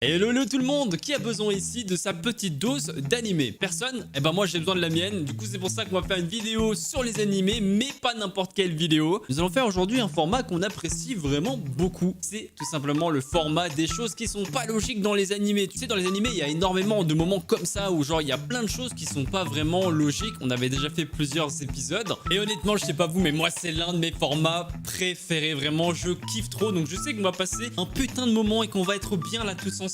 Hello tout le monde, qui a besoin ici de sa petite dose d'animé? Personne? Eh ben moi j'ai besoin de la mienne, du coup c'est pour ça qu'on va faire une vidéo sur les animés, mais pas n'importe quelle vidéo. Nous allons faire aujourd'hui un format qu'on apprécie vraiment beaucoup. C'est tout simplement le format des choses qui sont pas logiques dans les animés. Tu sais, dans les animés, il y a énormément de moments comme ça où genre il y a plein de choses qui sont pas vraiment logiques. On avait déjà fait plusieurs épisodes. Et honnêtement, je sais pas vous, mais moi c'est l'un de mes formats préférés. Vraiment, je kiffe trop. Donc je sais qu'on va passer un putain de moment et qu'on va être bien là tous ensemble.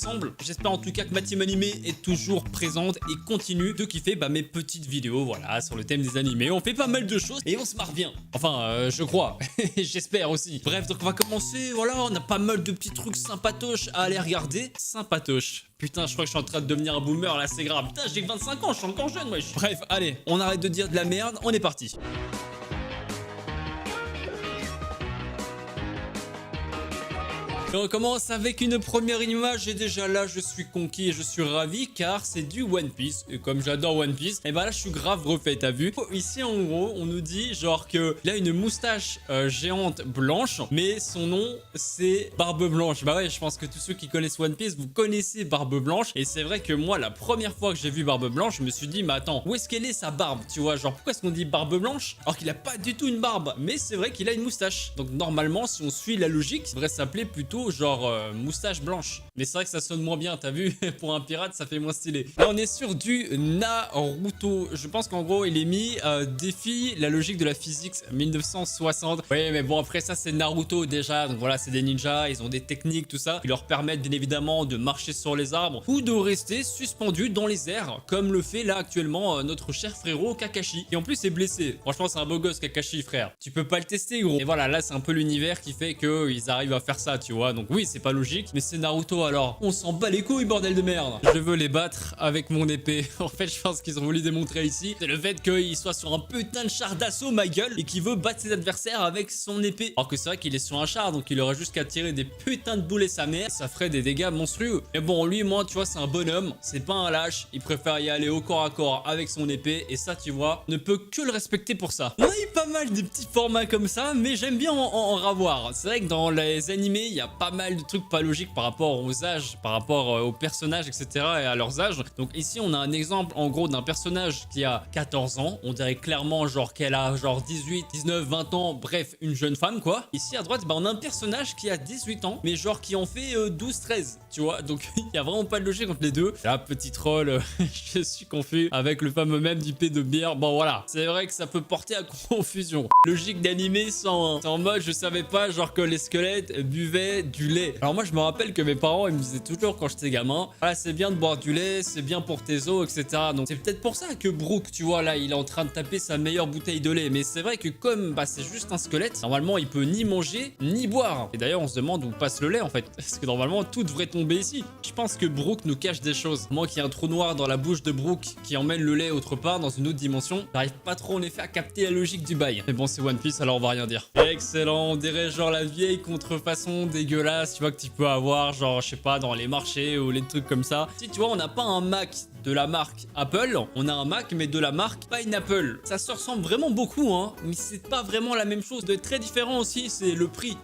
J'espère en tout cas que ma team animée est toujours présente et continue de kiffer mes petites vidéos, voilà, sur le thème des animés. On fait pas mal de choses et on se marre bien. Enfin, je crois. J'espère aussi. Bref, donc on va commencer. Voilà, on a pas mal de petits trucs sympatoches à aller regarder. Sympatoches. Putain, je crois que je suis en train de devenir un boomer là, c'est grave. Putain, j'ai que 25 ans, je suis encore jeune, wesh. Bref, allez, on arrête de dire de la merde, on est parti. Et on commence avec une première image et déjà là je suis conquis et je suis ravi car c'est du One Piece et comme j'adore One Piece et bah là je suis grave refait, t'as vu. Ici en gros on nous dit genre que il a une moustache géante blanche mais son nom c'est Barbe Blanche. Bah ouais, je pense que tous ceux qui connaissent One Piece vous connaissez Barbe Blanche et c'est vrai que moi la première fois que j'ai vu Barbe Blanche je me suis dit mais attends, où est-ce qu'elle est sa barbe, tu vois, genre pourquoi est-ce qu'on dit Barbe Blanche alors qu'il a pas du tout une barbe, mais c'est vrai qu'il a une moustache. Donc normalement si on suit la logique ça devrait s'appeler plutôt genre moustache blanche, mais c'est vrai que ça sonne moins bien, t'as vu. Pour un pirate ça fait moins stylé. Là on est sur du Naruto. Je pense qu'en gros il est mis défi la logique de la physique 1960. Oui mais bon après ça c'est Naruto déjà, donc voilà c'est des ninjas, ils ont des techniques tout ça qui leur permettent bien évidemment de marcher sur les arbres ou de rester suspendus dans les airs comme le fait là actuellement notre cher frérot Kakashi, qui en plus est blessé. Franchement c'est un beau gosse Kakashi frère, tu peux pas le tester gros. Et voilà là c'est un peu l'univers qui fait qu'ils arrivent à faire ça, tu vois. Donc oui c'est pas logique, mais c'est Naruto alors. On s'en bat les couilles bordel de merde. Je veux les battre avec mon épée. En fait je pense qu'ils ont voulu démontrer ici c'est le fait qu'il soit sur un putain de char d'assaut ma gueule et qu'il veut battre ses adversaires avec son épée. Alors que c'est vrai qu'il est sur un char donc il aurait juste qu'à tirer des putains de boulets sa mère, ça ferait des dégâts monstrueux. Mais bon lui moi tu vois c'est un bonhomme, c'est pas un lâche, il préfère y aller au corps à corps avec son épée et ça tu vois, ne peut que le respecter pour ça. On a eu pas mal de petits formats comme ça mais j'aime bien en revoir. C'est vrai que dans les animés il y a pas mal de trucs pas logiques par rapport aux âges, par rapport aux personnages etc et à leurs âges. Donc ici on a un exemple en gros d'un personnage qui a 14 ans, on dirait clairement genre qu'elle a genre 18, 19, 20 ans, bref une jeune femme quoi. Ici à droite on a un personnage qui a 18 ans mais genre qui en fait 12, 13 tu vois, donc il y a vraiment pas de logique entre les deux. Là petit troll, je suis confus avec le fameux même du P de bière. Bon voilà, c'est vrai que ça peut porter à confusion. Logique d'animé 101, c'est en mode je savais pas genre que les squelettes buvaient du lait. Alors moi je me rappelle que mes parents ils me disaient toujours quand j'étais gamin, voilà c'est bien de boire du lait, c'est bien pour tes os etc. Donc c'est peut-être pour ça que Brook tu vois là il est en train de taper sa meilleure bouteille de lait. Mais c'est vrai que comme c'est juste un squelette, normalement il peut ni manger ni boire. Et d'ailleurs on se demande où passe le lait en fait, parce que normalement tout devrait tomber ici. Je pense que Brook nous cache des choses. Moi qu'il y a un trou noir dans la bouche de Brook qui emmène le lait autre part dans une autre dimension, j'arrive pas trop en effet à capter la logique du bail. Mais bon c'est One Piece alors on va rien dire. Excellent, on dirait genre la vieille contrefaçon dégueulasse tu vois que tu peux avoir genre je sais pas dans les marchés ou les trucs comme ça. Si tu vois on n'a pas un Mac de la marque Apple, on a un Mac mais de la marque Pineapple. Ça se ressemble vraiment beaucoup hein, mais c'est pas vraiment la même chose. Ça doit être très différent aussi, c'est le prix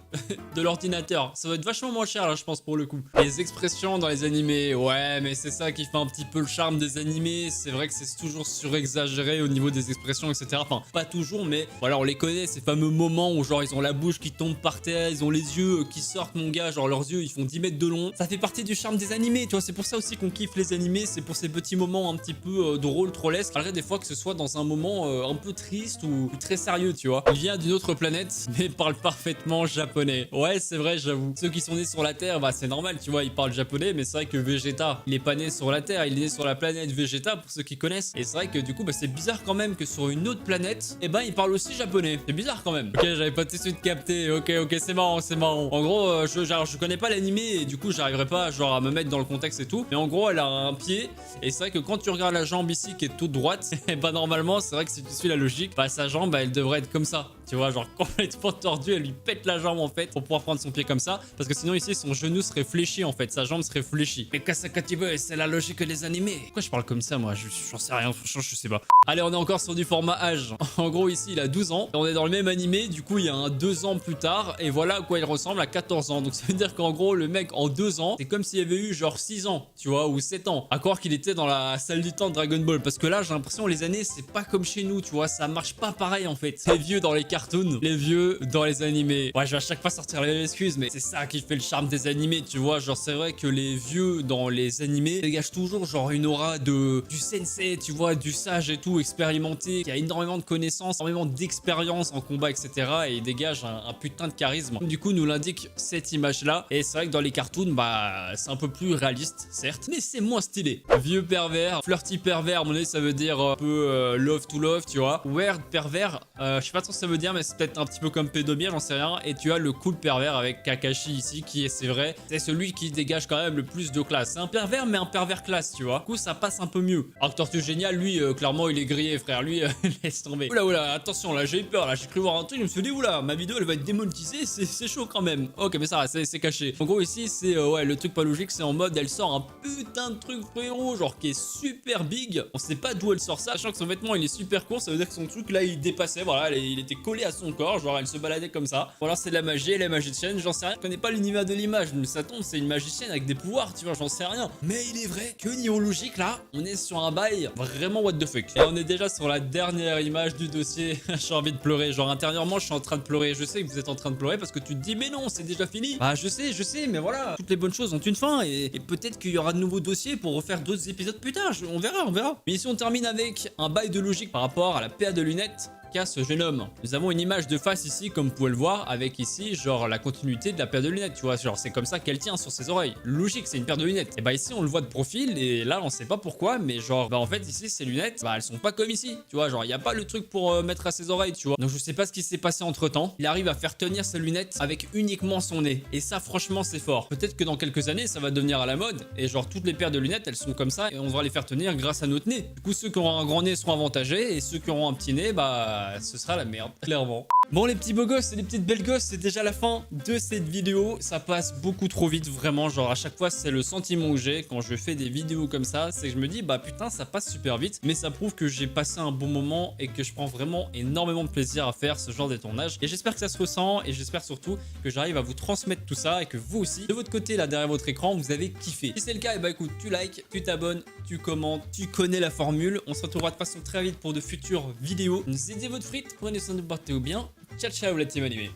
de l'ordinateur. Ça doit être vachement moins cher là je pense pour le coup. Les expressions dans les animés, ouais mais c'est ça qui fait un petit peu le charme des animés. C'est vrai que c'est toujours surexagéré au niveau des expressions etc. Enfin pas toujours mais voilà on les connaît ces fameux moments où genre ils ont la bouche qui tombe par terre, ils ont les yeux qui sortent mon gars, genre leurs yeux ils font 10 mètres de long. Ça fait partie du charme des animés tu vois, c'est pour ça aussi qu'on kiffe les animés, c'est pour ces petits moments un petit peu drôles, trollesques, malgré des fois que ce soit dans un moment un peu triste ou très sérieux tu vois. Il vient d'une autre planète mais parle parfaitement japonais. Ouais c'est vrai j'avoue. Ceux qui sont nés sur la Terre bah c'est normal tu vois, ils parlent japonais mais c'est vrai que Vegeta il est pas né sur la Terre, il est né sur la planète Vegeta pour ceux qui connaissent. Et c'est vrai que du coup c'est bizarre quand même que sur une autre planète et il parle aussi japonais. C'est bizarre quand même. Ok j'avais pas tout de suite capté, ok c'est marrant c'est marrant. En gros je connais pas l'animé et du coup j'arriverai pas genre à me mettre dans le contexte et tout. Mais en gros elle a un pied et c'est vrai que quand tu regardes la jambe ici qui est toute droite et normalement c'est vrai que si tu suis la logique sa jambe elle devrait être comme ça tu vois, genre complètement tordu, elle lui pète la jambe en fait pour pouvoir prendre son pied comme ça, parce que sinon ici son genou serait fléchi en fait, sa jambe serait fléchie. Mais qu'est-ce que tu veux, c'est la logique des animés. Pourquoi je parle comme ça moi, j'en sais rien, franchement je sais pas. Allez, on est encore sur du format âge. En gros ici il a 12 ans, on est dans le même animé, du coup il y a un 2 ans plus tard, et voilà à quoi il ressemble à 14 ans. Donc ça veut dire qu'en gros le mec en 2 ans, c'est comme s'il y avait eu genre 6 ans, tu vois, ou 7 ans. À croire qu'il était dans la salle du temps de Dragon Ball, parce que là j'ai l'impression les années c'est pas comme chez nous, tu vois, ça marche pas pareil en fait. Les vieux dans les cartoons, les vieux dans les animés. Ouais, je vais à chaque fois sortir les mêmes excuses, mais c'est ça qui fait le charme des animés, tu vois. Genre c'est vrai que les vieux dans les animés dégagent toujours genre une aura du sensei, tu vois, du sage et tout, expérimenté, qui a énormément de connaissances, énormément d'expérience en combat, etc. Et il dégage un putain de charisme. Du coup, nous l'indique cette image-là. Et c'est vrai que dans les cartoons, bah, c'est un peu plus réaliste, certes, mais c'est moins stylé. Vieux pervers, flirty pervers, à mon avis, ça veut dire un peu love to love, tu vois. Weird pervers, je sais pas trop ce que ça veut dire, mais c'est peut-être un petit peu comme pédomie, j'en sais rien. Et tu as le cool pervers avec Kakashi ici, qui est, c'est vrai, c'est celui qui dégage quand même le plus de classe. C'est un pervers, mais un pervers classe, tu vois. Du coup, ça passe un peu mieux. Alors que Tortue Génial, lui, clairement, il est grillé, frère. Lui, laisse tomber. Oula, attention, là, j'ai eu peur, là, j'ai cru voir un truc, je me suis dit, oula, ma vidéo, elle va être démonétisée, c'est chaud quand même. Ok, mais ça va, c'est caché. En gros, ici, c'est, ouais, le truc pas logique, c'est en mode, elle sort un putain de truc, frérot, genre, qui est super big. On sait pas d'où elle sort ça, sachant que son vêtement, il est super court, ça veut dire que son truc, là, il dépassait, voilà, il était collé à son corps, genre, elle se baladait comme ça. Ou alors, c'est de la magie, elle est magicienne, j'en sais rien. Je connais pas l'univers de l'image, mais ça tombe, c'est une magicienne avec des pouvoirs, tu vois, j'en sais rien. Mais il est vrai que niveau logique, là, on est sur un bail vraiment what the fuck. Et on est déjà sur la dernière image du dossier. J'ai envie de pleurer, genre, intérieurement, je suis en train de pleurer. Je sais que vous êtes en train de pleurer parce que tu te dis, mais non, c'est déjà fini. Bah, je sais, mais voilà, toutes les bonnes choses ont une fin et peut-être qu'il y aura de nouveaux dossiers pour refaire d'autres épisodes plus tard. On verra. Mais ici, on termine avec un bail de logique par rapport à la paire de lunettes qu'a ce jeune homme. Nous avons une image de face ici, comme vous pouvez le voir, avec ici, genre, la continuité de la paire de lunettes, tu vois, genre, c'est comme ça qu'elle tient sur ses oreilles. Logique, c'est une paire de lunettes. Et bah, ici, on le voit de profil, et là, on sait pas pourquoi, mais genre, bah, en fait, ici, ces lunettes, bah, elles sont pas comme ici, tu vois, genre, il y a pas le truc pour mettre à ses oreilles, tu vois. Donc, je sais pas ce qui s'est passé entre temps. Il arrive à faire tenir ses lunettes avec uniquement son nez. Et ça, franchement, c'est fort. Peut-être que dans quelques années, ça va devenir à la mode, et genre, toutes les paires de lunettes, elles sont comme ça, et on va les faire tenir grâce à notre nez. Du coup, ceux qui auront un grand nez seront avantagés, et ceux qui auront un petit nez, bah, ce sera la merde. Clairement. Bon, les petits beaux gosses et les petites belles gosses, c'est déjà la fin de cette vidéo. Ça passe beaucoup trop vite, vraiment. Genre, à chaque fois, c'est le sentiment que j'ai quand je fais des vidéos comme ça. C'est que je me dis, bah putain, ça passe super vite. Mais ça prouve que j'ai passé un bon moment et que je prends vraiment énormément de plaisir à faire ce genre de tournage. Et j'espère que ça se ressent et j'espère surtout que j'arrive à vous transmettre tout ça et que vous aussi, de votre côté, là, derrière votre écran, vous avez kiffé. Si c'est le cas, et bah écoute, tu likes, tu t'abonnes, tu commentes, tu connais la formule. On se retrouvera de façon très vite pour de futures vidéos. N'hésitez votre frite, prenez soin de vous, portez-vous bien. Ciao ciao la team animée.